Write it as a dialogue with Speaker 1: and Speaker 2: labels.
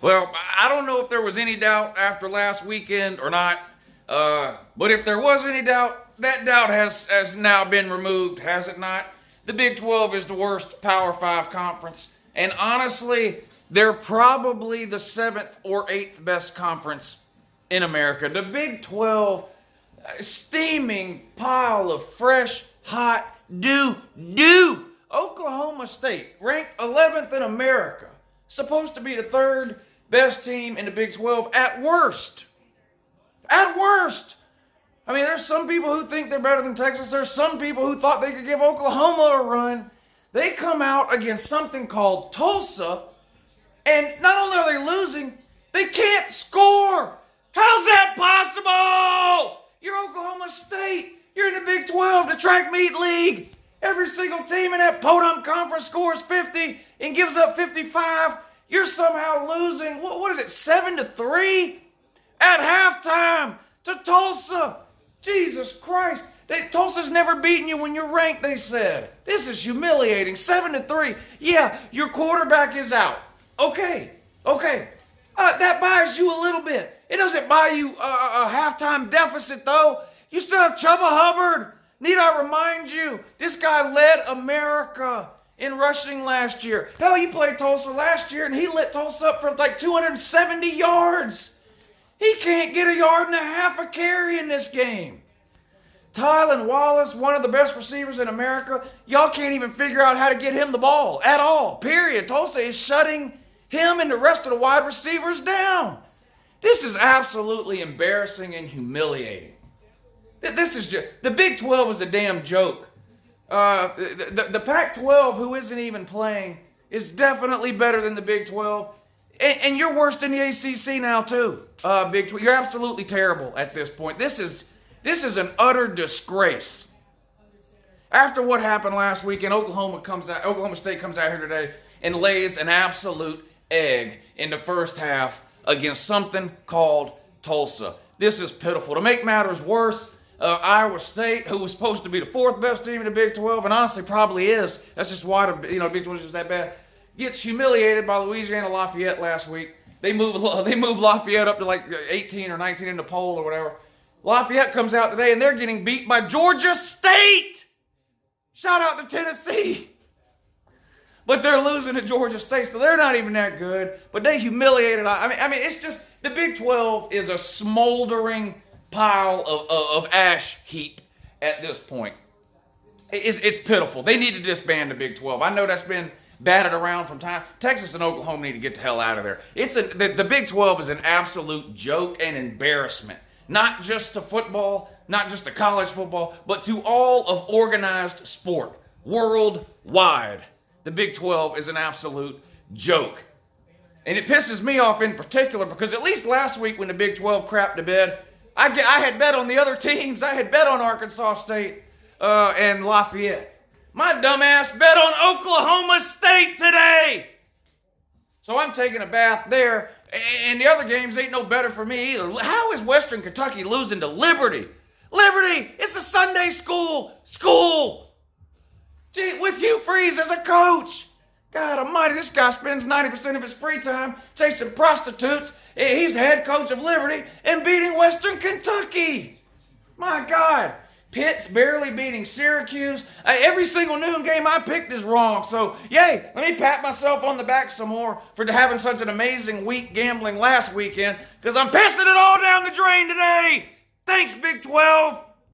Speaker 1: Well, I don't know if there was any doubt after last weekend or not, but if there was any doubt, that doubt has now been removed, has it not? The Big 12 is the worst Power 5 conference, and honestly, they're probably the 7th or 8th best conference in America. The Big 12, steaming pile of fresh, hot dew. Oklahoma State, ranked 11th in America, supposed to be the 3rd best team in the Big 12 at worst. At worst. I mean, there's some people who think they're better than Texas. There's some people who thought they could give Oklahoma a run. They come out against something called Tulsa, and not only are they losing, they can't score. How's that possible? You're Oklahoma State. You're in the Big 12, the track meet league. Every single team in that podunk conference scores 50 and gives up 55. You're somehow losing, what is it, 7-3? At halftime to Tulsa. Jesus Christ. Tulsa's never beaten you when you're ranked, they said. This is humiliating. 7-3. Yeah, your quarterback is out. Okay. That buys you a little bit. It doesn't buy you a halftime deficit, though. You still have Chubba Hubbard. Need I remind you, this guy led America in rushing last year. Hell, he played Tulsa last year, and he lit Tulsa up for like 270 yards. He can't get 1.5 yards a carry in this game. Tylan Wallace, one of the best receivers in America, y'all can't even figure out how to get him the ball at all, period. Tulsa is shutting him and the rest of the wide receivers down. This is absolutely embarrassing and humiliating. This is just, the Big 12 is a damn joke. The Pac-12, who isn't even playing, is definitely better than the Big 12. And you're worse than the ACC now, too. Big 12. You're absolutely terrible at this point. This is an utter disgrace. After what happened last weekend, Oklahoma State comes out here today and lays an absolute egg in the first half against something called Tulsa. This is pitiful. To make matters worse, Iowa State, who was supposed to be the 4th best team in the Big 12, and honestly probably is, that's just why the Big 12 is just that bad, gets humiliated by Louisiana Lafayette last week. They move Lafayette up to like 18 or 19 in the poll or whatever. Lafayette comes out today, and they're getting beat by Georgia State. Shout out to Tennessee. But they're losing to Georgia State, so they're not even that good. But they humiliated. I mean, it's just, the Big 12 is a smoldering pile of ash heap at this point. It's pitiful. They need to disband the Big 12. I know that's been batted around from time. Texas and Oklahoma need to get the hell out of there. The Big 12 is an absolute joke and embarrassment. Not just to football, not just to college football, but to all of organized sport worldwide. The Big 12 is an absolute joke. And it pisses me off in particular because at least last week when the Big 12 crapped to bed, I had bet on the other teams. I had bet on Arkansas State and Lafayette. My dumbass bet on Oklahoma State today. So I'm taking a bath there, and the other games ain't no better for me either. How is Western Kentucky losing to Liberty? Liberty, it's a Sunday school. Gee, with Hugh Freeze as a coach. God almighty, this guy spends 90% of his free time chasing prostitutes. He's the head coach of Liberty and beating Western Kentucky. My God. Pitt's barely beating Syracuse. Every single noon game I picked is wrong. So, yay, let me pat myself on the back some more for having such an amazing week gambling last weekend because I'm pissing it all down the drain today. Thanks, Big 12.